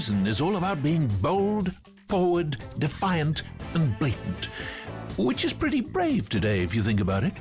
Brazen is all about being bold, forward, defiant, and blatant. Which is pretty brave today, if you think about it.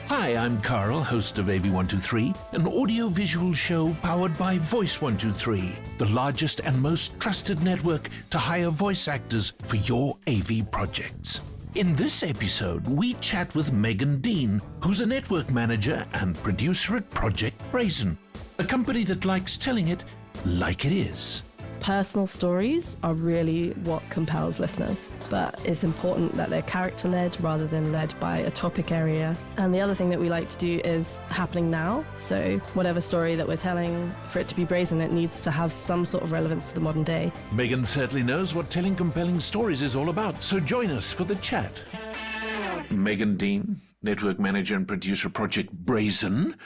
Hi, I'm Carl, host of AV123, an audiovisual show powered by Voice123, the largest and most trusted network to hire voice actors for your AV projects. In this episode, we chat with Megan Dean, who's a network manager and producer at Project Brazen, a company that likes telling it like it is. Personal stories are really what compels listeners, but it's important that they're character-led rather than led by a topic area. And the other thing that we like to do is happening now. So whatever story that we're telling, for it to be brazen, it needs to have some sort of relevance to the modern day. Megan certainly knows what telling compelling stories is all about, so join us for the chat. Megan Dean, network manager and producer of Project Brazen.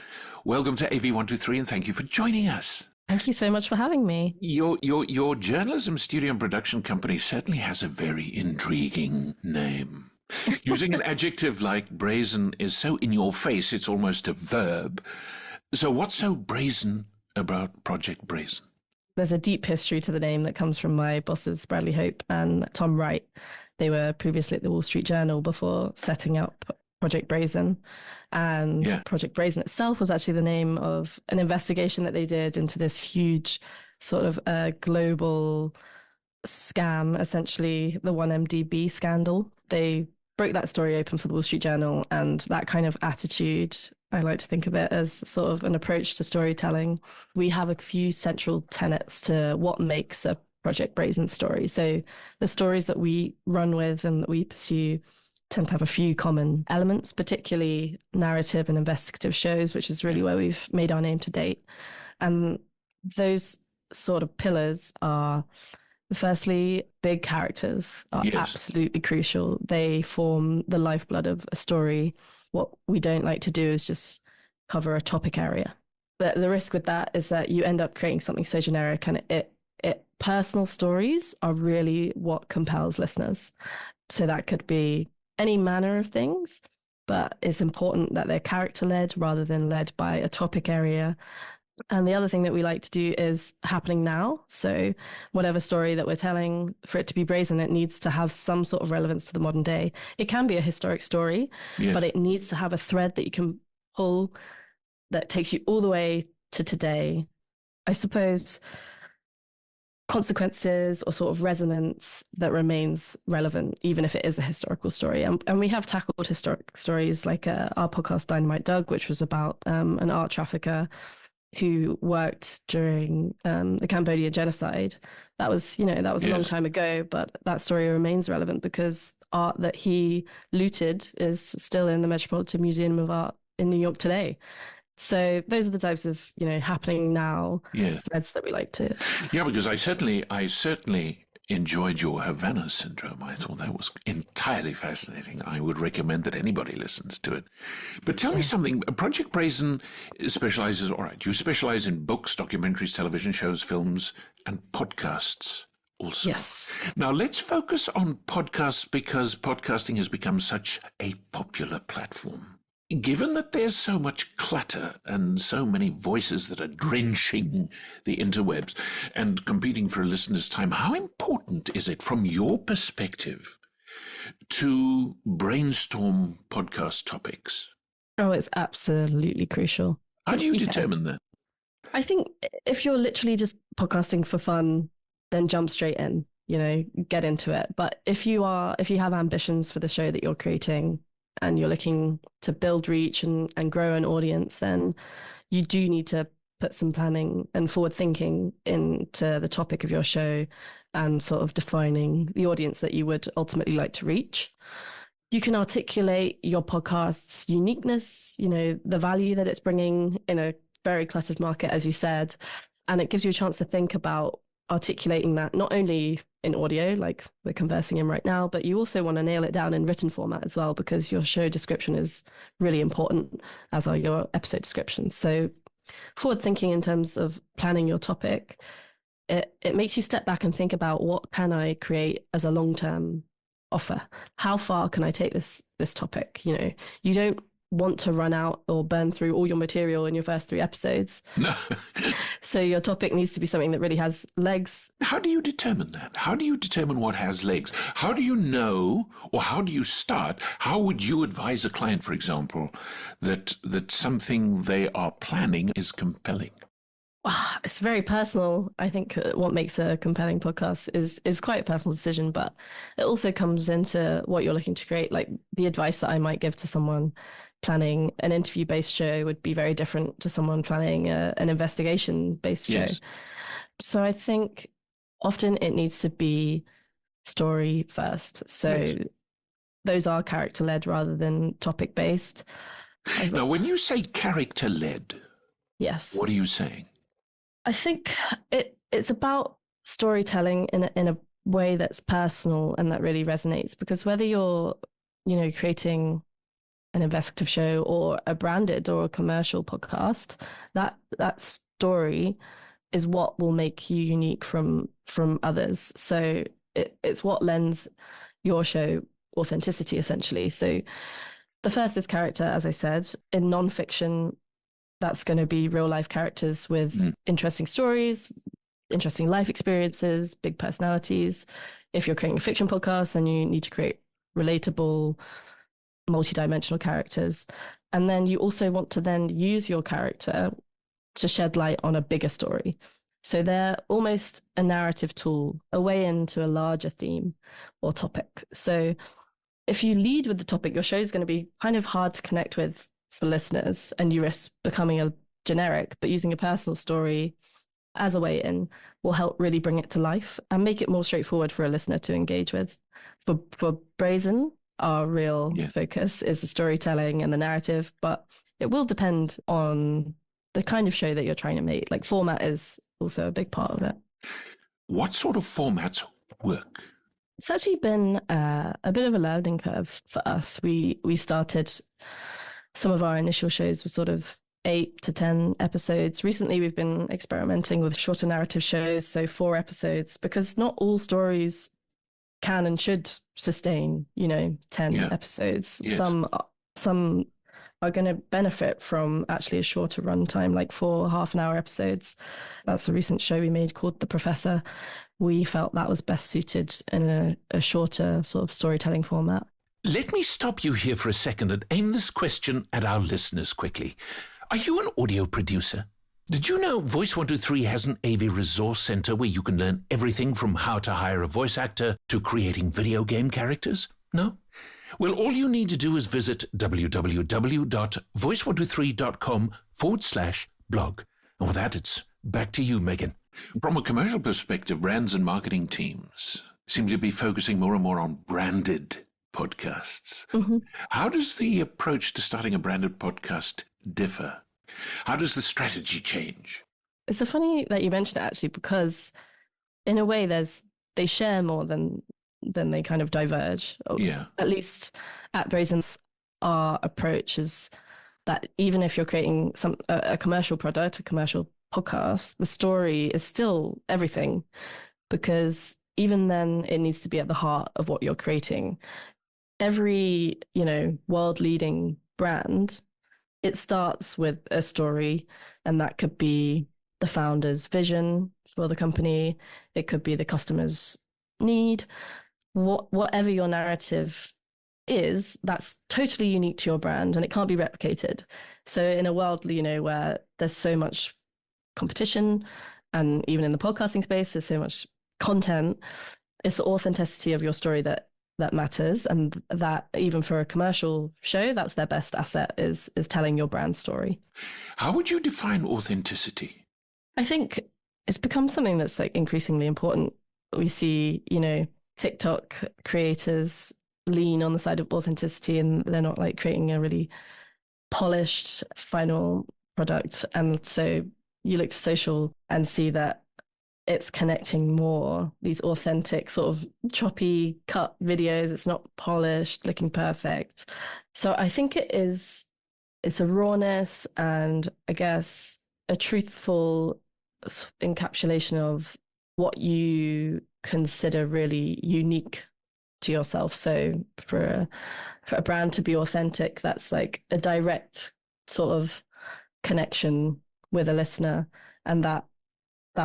Welcome to AV123 and thank you for joining us. Thank you so much for having me. Your journalism studio and production company certainly has a very intriguing name. Using an adjective like brazen is so in your face, it's almost a verb. So what's so brazen about Project Brazen? There's a deep history to the name that comes from my bosses, Bradley Hope and Tom Wright. They were previously at the Wall Street Journal before setting up Project Brazen. And Project Brazen itself was actually the name of an investigation that they did into this huge sort of global scam, essentially the 1MDB scandal. They broke that story open for the Wall Street Journal, and that kind of attitude, I like to think of it as sort of an approach to storytelling. We have a few central tenets to what makes a Project Brazen story. So the stories that we run with and that we pursue tend to have a few common elements, particularly narrative and investigative shows, which is really where we've made our name to date. And those sort of pillars are, firstly, big characters are absolutely crucial. They form the lifeblood of a story. What we don't like to do is just cover a topic area. But the risk with that is that you end up creating something so generic, and personal stories are really what compels listeners. So that could be any manner of things, but it's important that they're character-led rather than led by a topic area. And the other thing that we like to do is happening now. So whatever story that we're telling, for it to be brazen, it needs to have some sort of relevance to the modern day. It can be a historic story, but it needs to have a thread that you can pull that takes you all the way to today. I suppose consequences or sort of resonance that remains relevant, even if it is a historical story. And we have tackled historic stories like our podcast Dynamite Doug, which was about an art trafficker who worked during the Cambodian genocide. That was a long time ago, but that story remains relevant because art that he looted is still in the Metropolitan Museum of Art in New York today. So those are the types of, happening now threads that we like to. Yeah, because I certainly enjoyed your Havana Syndrome. I thought that was entirely fascinating. I would recommend that anybody listens to it. But tell me something. Project Brazen specializes, all right, you specialize in books, documentaries, television shows, films, and podcasts also. Yes. Now let's focus on podcasts because podcasting has become such a popular platform. Given that there's so much clutter and so many voices that are drenching the interwebs and competing for a listener's time, how important is it from your perspective to brainstorm podcast topics? Oh, it's absolutely crucial. How do you determine that? I think if you're literally just podcasting for fun, then jump straight in, get into it. But if you have ambitions for the show that you're creating, and you're looking to build reach and grow an audience, then you do need to put some planning and forward thinking into the topic of your show and sort of defining the audience that you would ultimately like to reach. You can articulate your podcast's uniqueness, the value that it's bringing in a very cluttered market, as you said, and it gives you a chance to think about articulating that not only in audio, like we're conversing in right now, but you also want to nail it down in written format as well, because your show description is really important, as are your episode descriptions. So forward thinking in terms of planning your topic, it makes you step back and think about what can I create as a long-term offer? How far can I take this topic? You don't want to run out or burn through all your material in your first 3 episodes. No. So your topic needs to be something that really has legs. How do you determine that? How do you determine what has legs? How do you know, or how do you start? How would you advise a client, for example, that something they are planning is compelling? It's very personal. I think what makes a compelling podcast is quite a personal decision, but it also comes into what you're looking to create. Like the advice that I might give to someone planning an interview-based show would be very different to someone planning an investigation-based show. Yes. So I think often it needs to be story first. So Yes. those are character-led rather than topic-based. Now, when you say character-led, Yes. what are you saying? I think it's about storytelling in a way that's personal and that really resonates, because whether you're, creating an investigative show or a branded or a commercial podcast, that story is what will make you unique from others. So it's what lends your show authenticity, essentially. So the first is character, as I said. In nonfiction, that's going to be real life characters with interesting stories, interesting life experiences, big personalities. If you're creating a fiction podcast, then you need to create relatable, multidimensional characters. And then you also want to then use your character to shed light on a bigger story. So they're almost a narrative tool, a way into a larger theme or topic. So if you lead with the topic, your show is going to be kind of hard to connect with for listeners, and you risk becoming a generic, but using a personal story as a way in will help really bring it to life and make it more straightforward for a listener to engage with. For Brazen, our real focus is the storytelling and the narrative, but it will depend on the kind of show that you're trying to make. Like format is also a big part of it. What sort of formats work? It's actually been a bit of a learning curve for us. We started, some of our initial shows were sort of 8 to 10 episodes. Recently, we've been experimenting with shorter narrative shows, so 4 episodes, because not all stories can and should sustain, 10 episodes. Yes. Some are going to benefit from actually a shorter runtime, like 4 half-an-hour episodes. That's a recent show we made called The Professor. We felt that was best suited in a shorter sort of storytelling format. Let me stop you here for a second and aim this question at our listeners quickly. Are you an audio producer? Did you know Voice 123 has an AV resource center where you can learn everything from how to hire a voice actor to creating video game characters? No? Well, all you need to do is visit www.voice123.com/blog. And with that, it's back to you, Megan. From a commercial perspective, brands and marketing teams seem to be focusing more and more on branded podcasts. Mm-hmm. How does the approach to starting a branded podcast differ? How does the strategy change? It's so funny that you mentioned it, actually, because in a way they share more than they kind of diverge. Yeah. At least at Brazen's, our approach is that even if you're creating a commercial product, a commercial podcast, the story is still everything, because even then it needs to be at the heart of what you're creating. Every, world-leading brand, it starts with a story, and that could be the founder's vision for the company. It could be the customer's need. Whatever your narrative is, that's totally unique to your brand, and it can't be replicated. So in a world, where there's so much competition, and even in the podcasting space, there's so much content, it's the authenticity of your story that matters, and that even for a commercial show, that's their best asset is telling your brand story. How would you define authenticity? I think it's become something that's like increasingly important. We see, TikTok creators lean on the side of authenticity, and they're not like creating a really polished final product. And so you look to social and see that it's connecting more, these authentic sort of choppy cut videos. It's not polished, looking perfect. So I think it's a rawness and, I guess, a truthful encapsulation of what you consider really unique to yourself. So for a brand to be authentic, that's like a direct sort of connection with a listener, and that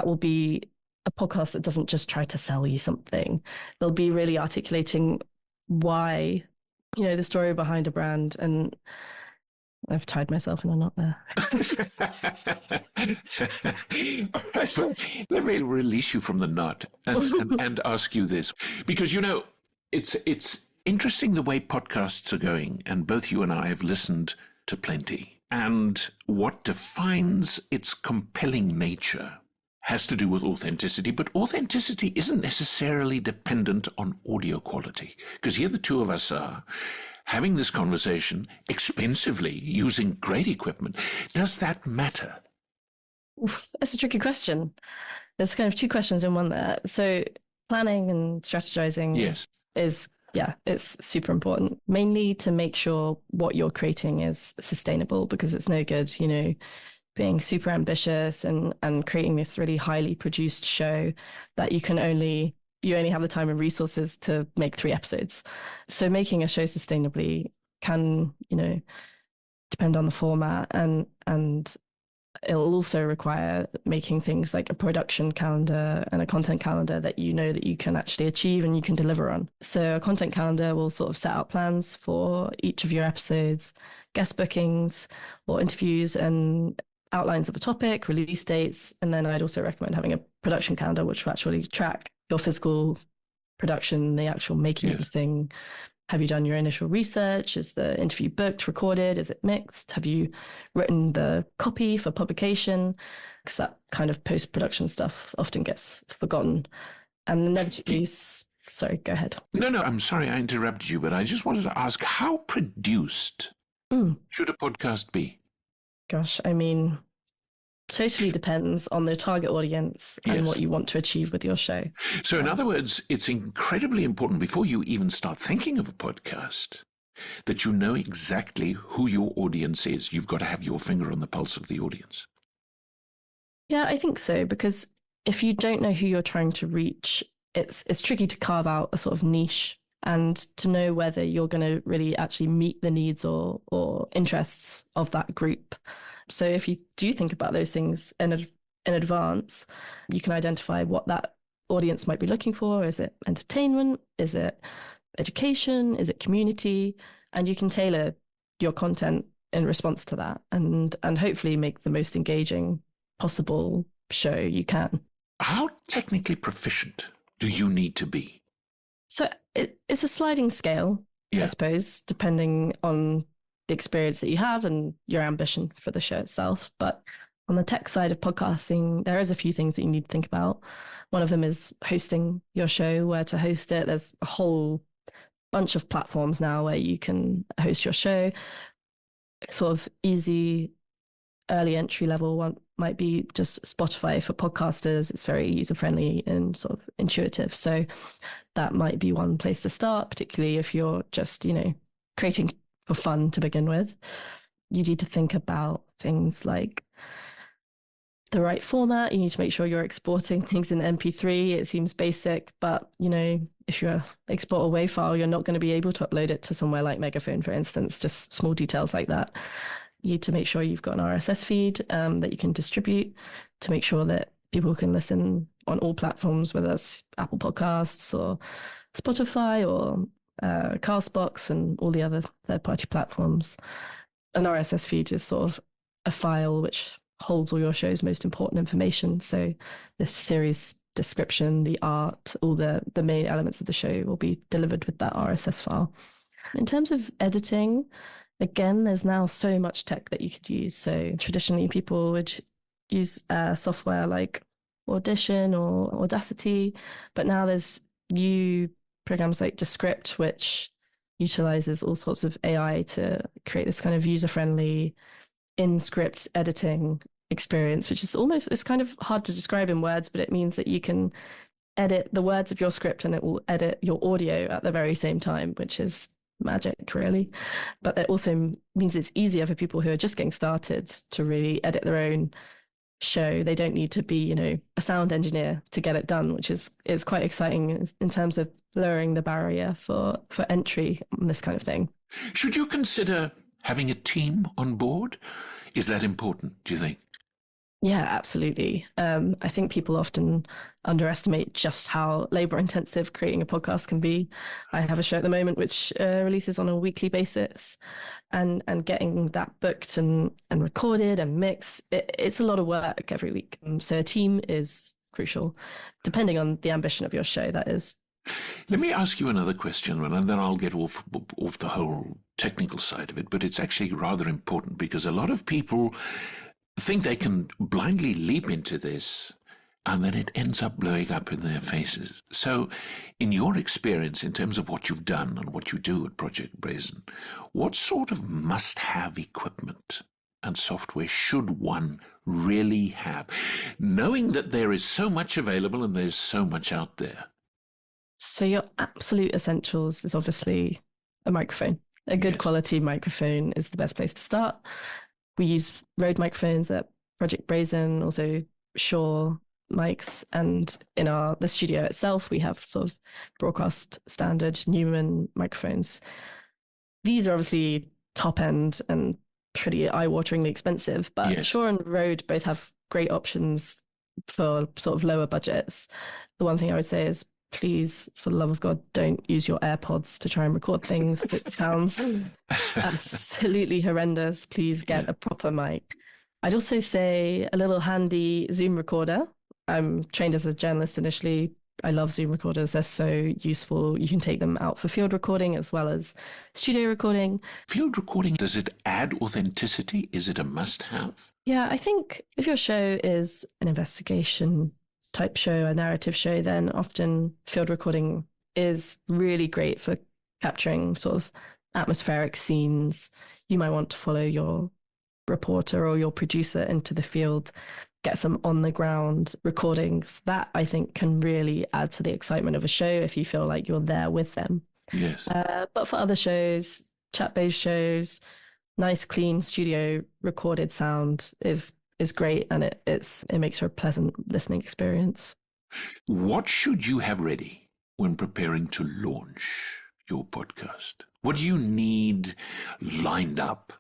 will be a podcast that doesn't just try to sell you something. They'll be really articulating why, the story behind a brand. And I've tied myself in a knot there. Let me release you from the knot and ask you this, because it's interesting the way podcasts are going, and both you and I have listened to plenty, and what defines its compelling nature has to do with authenticity, but authenticity isn't necessarily dependent on audio quality, because here the two of us are having this conversation expensively using great equipment. Does that matter? That's a tricky question. There's kind of two questions in one there. So planning and strategizing it's super important, mainly to make sure what you're creating is sustainable, because it's no good, being super ambitious and creating this really highly produced show that you only have the time and resources to make 3 episodes. So making a show sustainably can, depend on the format, and it'll also require making things like a production calendar and a content calendar that that you can actually achieve and you can deliver on. So a content calendar will sort of set out plans for each of your episodes, guest bookings or interviews, and outlines of a topic, release dates. And then I'd also recommend having a production calendar, which will actually track your physical production, the actual making of the thing. Have you done your initial research? Is the interview booked, recorded? Is it mixed? Have you written the copy for publication? Because that kind of post-production stuff often gets forgotten. And inevitably, sorry, go ahead. No, I'm sorry I interrupted you, but I just wanted to ask, how produced should a podcast be? Gosh, totally depends on the target audience and what you want to achieve with your show. So in other words, it's incredibly important before you even start thinking of a podcast that you know exactly who your audience is. You've got to have your finger on the pulse of the audience. Yeah, I think so, because if you don't know who you're trying to reach, it's tricky to carve out a sort of niche and to know whether you're going to really actually meet the needs or interests of that group. So if you do think about those things in advance, you can identify what that audience might be looking for. Is it entertainment? Is it education? Is it community? And you can tailor your content in response to that and hopefully make the most engaging possible show you can. How technically proficient do you need to be? So it's a sliding scale, I suppose, depending on the experience that you have and your ambition for the show itself. But on the tech side of podcasting, there is a few things that you need to think about. One of them is hosting your show, where to host it. There's a whole bunch of platforms now where you can host your show. Sort of easy, early entry level one might be just Spotify for podcasters. It's very user-friendly and sort of intuitive. So that might be one place to start, particularly if you're just, creating for fun to begin with. You need to think about things like the right format. You need to make sure you're exporting things in MP3. It seems basic, but if you export a WAV file, you're not going to be able to upload it to somewhere like Megaphone, for instance. Just small details like that. You need to make sure you've got an RSS feed that you can distribute to make sure that people can listen on all platforms, whether that's Apple Podcasts or Spotify or Castbox and all the other third-party platforms. An RSS feed is sort of a file which holds all your show's most important information. So the series description, the art, all the main elements of the show will be delivered with that RSS file. In terms of editing, again, there's now so much tech that you could use. So traditionally, people would use software like Audition or Audacity, but now there's new programs like Descript, which utilizes all sorts of AI to create this kind of user-friendly in-script editing experience, which is it's kind of hard to describe in words, but it means that you can edit the words of your script and it will edit your audio at the very same time, which is magic, really. But it also means it's easier for people who are just getting started to really edit their own show. They don't need to be, a sound engineer to get it done, which is quite exciting in terms of lowering the barrier for entry on this kind of thing. Should you consider having a team on board? Is that important, do you think? Yeah, absolutely. I think people often underestimate just how labor intensive creating a podcast can be. I have a show at the moment which releases on a weekly basis, and getting that booked and recorded and mixed, it's a lot of work every week. So a team is crucial, depending on the ambition of your show, that is. Let me ask you another question, and then I'll get off the whole technical side of it, but it's actually rather important because a lot of people think they can blindly leap into this and then it ends up blowing up in their faces. So in your experience, in terms of what you've done and what you do at Project Brazen, what sort of must-have equipment and software should one really have, knowing that there is so much available and there's so much out there? So your absolute essentials is obviously a microphone. A good quality microphone is the best place to start. We use Rode microphones at Project Brazen, also Shure mics, and in the studio itself, we have sort of broadcast standard Neumann microphones. These are obviously top end and pretty eye-wateringly expensive, but Shure and Rode both have great options for sort of lower budgets. The one thing I would say is, please, for the love of God, don't use your AirPods to try and record things. It sounds absolutely horrendous. Please get a proper mic. I'd also say a little handy Zoom recorder. I'm trained as a journalist initially. I love Zoom recorders. They're so useful. You can take them out for field recording as well as studio recording. Field recording, does it add authenticity? Is it a must-have? Yeah, I think if your show is an investigation type show, a narrative show, then often field recording is really great for capturing sort of atmospheric scenes. You might want to follow your reporter or your producer into the field, get some on the ground recordings. That, I think, can really add to the excitement of a show if you feel like you're there with them. Yes. But for other shows, chat-based shows, nice, clean studio recorded sound is great, and it makes for a pleasant listening experience. What should you have ready when preparing to launch your podcast? What do you need lined up?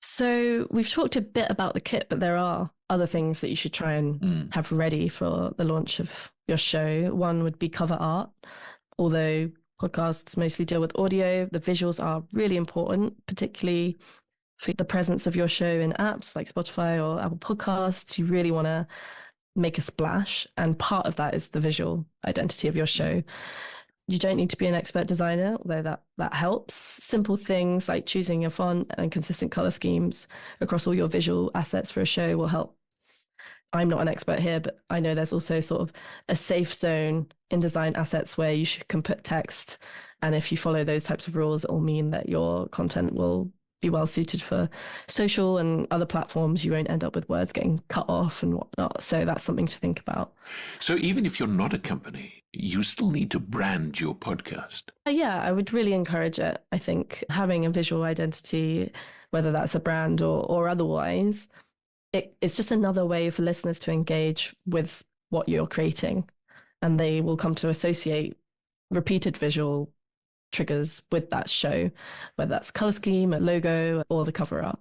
So we've talked a bit about the kit, but there are other things that you should try and have ready for the launch of your show. One would be cover art. Although podcasts mostly deal with audio, the visuals are really important, particularly for the presence of your show in apps like Spotify or Apple Podcasts. You really want to make a splash, and part of that is the visual identity of your show. You don't need to be an expert designer, although that helps. Simple things like choosing a font and consistent color schemes across all your visual assets for a show will help. I'm not an expert here, but I know there's also sort of a safe zone in design assets where you can put text. And if you follow those types of rules, it will mean that your content will be well suited for social and other platforms. You won't end up with words getting cut off and whatnot. So that's something to think about. So even if you're not a company, you still need to brand your podcast. Yeah, I would really encourage it. I think having a visual identity, whether that's a brand or otherwise, it's just another way for listeners to engage with what you're creating. And they will come to associate repeated visual triggers with that show, whether that's color scheme, a logo, or the cover art.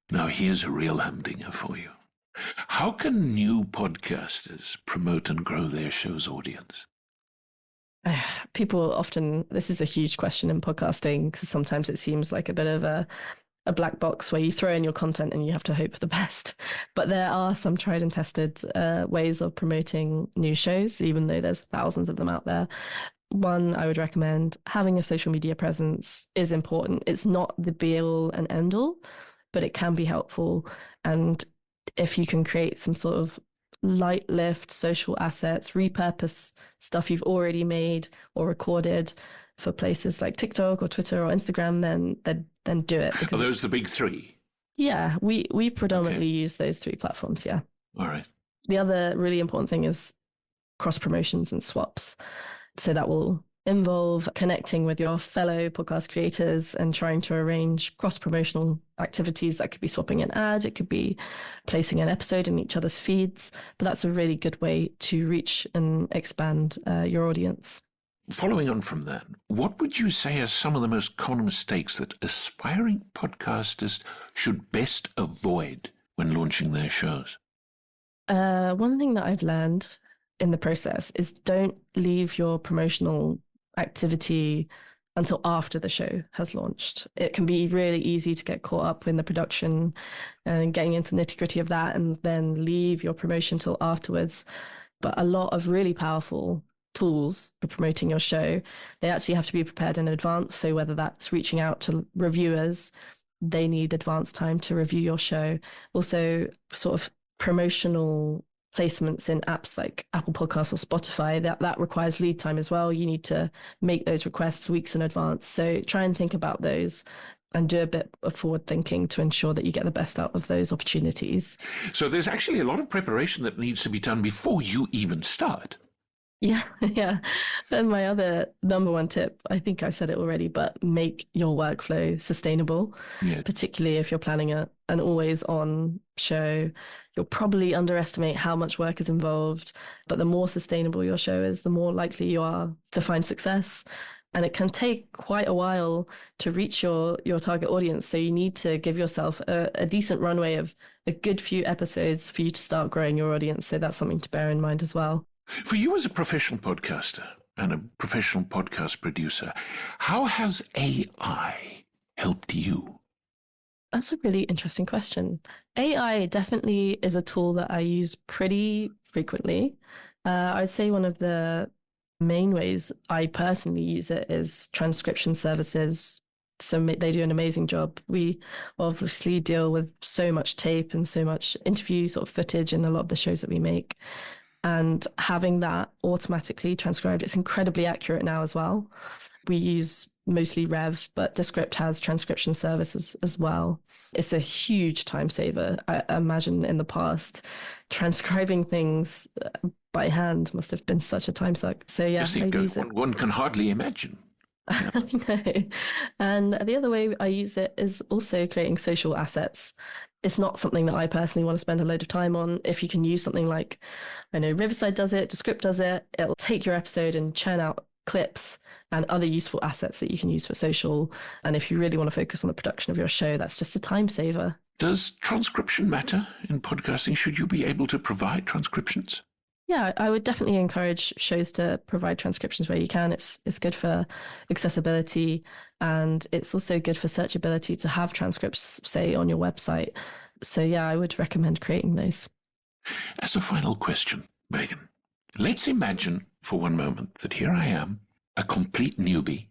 Now, here's a real humdinger for you. How can new podcasters promote and grow their show's audience? People often, this is a huge question in podcasting, because sometimes it seems like a bit of a black box where you throw in your content and you have to hope for the best. But there are some tried and tested ways of promoting new shows, even though there's thousands of them out there. One, I would recommend having a social media presence is important. It's not the be-all and end-all, but it can be helpful. And if you can create some sort of light lift social assets, repurpose stuff you've already made or recorded for places like TikTok or Twitter or Instagram, then do it. Are those the big three? Yeah, we predominantly use those three platforms, yeah. All right. The other really important thing is cross promotions and swaps. So that will involve connecting with your fellow podcast creators and trying to arrange cross-promotional activities. That could be swapping an ad, it could be placing an episode in each other's feeds, but that's a really good way to reach and expand your audience. Following on from that, what would you say are some of the most common mistakes that aspiring podcasters should best avoid when launching their shows? One thing that I've learned in the process is don't leave your promotional activity until after the show has launched. It can be really easy to get caught up in the production and getting into the nitty-gritty of that and then leave your promotion till afterwards. But a lot of really powerful tools for promoting your show, they actually have to be prepared in advance. So whether that's reaching out to reviewers, they need advance time to review your show. Also, sort of promotional placements in apps like Apple Podcasts or Spotify, that requires lead time as well. You need to make those requests weeks in advance. So try and think about those and do a bit of forward thinking to ensure that you get the best out of those opportunities. So there's actually a lot of preparation that needs to be done before you even start. Yeah. Then my other number one tip, I think I've said it already, but make your workflow sustainable, particularly if you're planning an always on show. You'll probably underestimate how much work is involved, but the more sustainable your show is, the more likely you are to find success. And it can take quite a while to reach your target audience. So you need to give yourself a decent runway of a good few episodes for you to start growing your audience. So that's something to bear in mind as well. For you as a professional podcaster and a professional podcast producer, how has AI helped you? That's a really interesting question. AI definitely is a tool that I use pretty frequently. I would say one of the main ways I personally use it is transcription services. So they do an amazing job. We obviously deal with so much tape and so much interview sort of footage in a lot of the shows that we make. And having that automatically transcribed, it's incredibly accurate now as well. We use mostly Rev, but Descript has transcription services as well. It's a huge time saver. I imagine in the past, transcribing things by hand must have been such a time suck. So yeah, I use it. One can hardly imagine. I know. And the other way I use it is also creating social assets. It's not something that I personally want to spend a load of time on. If you can use something like, I know Riverside does it, Descript does it, it'll take your episode and churn out clips and other useful assets that you can use for social. And if you really want to focus on the production of your show, that's just a time saver. Does transcription matter in podcasting? Should you be able to provide transcriptions? Yeah, I would definitely encourage shows to provide transcriptions where you can. It's good for accessibility, and it's also good for searchability to have transcripts, say, on your website. So yeah, I would recommend creating those. As a final question, Megan, let's imagine for one moment that here I am, a complete newbie,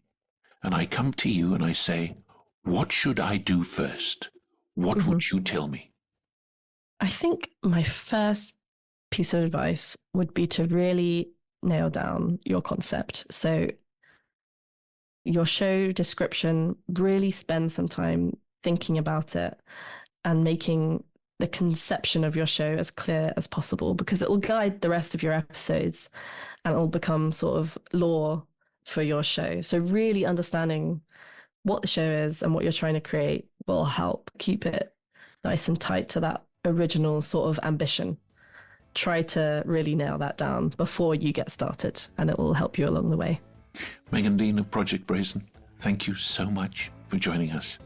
and I come to you and I say, what should I do first? What would you tell me? I think my first piece of advice would be to really nail down your concept. So your show description, really spend some time thinking about it and making the conception of your show as clear as possible, because it will guide the rest of your episodes and it'll become sort of lore for your show. So really understanding what the show is and what you're trying to create will help keep it nice and tight to that original sort of ambition. Try to really nail that down before you get started, and it will help you along the way. Megan Dean of Project Brazen, thank you so much for joining us.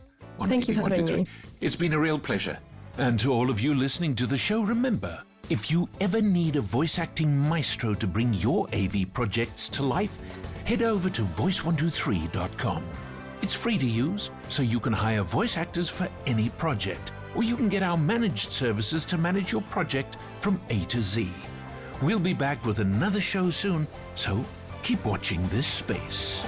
Thank you for having me. It's been a real pleasure. And to all of you listening to the show, remember, if you ever need a voice acting maestro to bring your AV projects to life, head over to voice123.com. It's free to use, so you can hire voice actors for any project, or you can get our managed services to manage your project from A to Z. We'll be back with another show soon, so keep watching this space.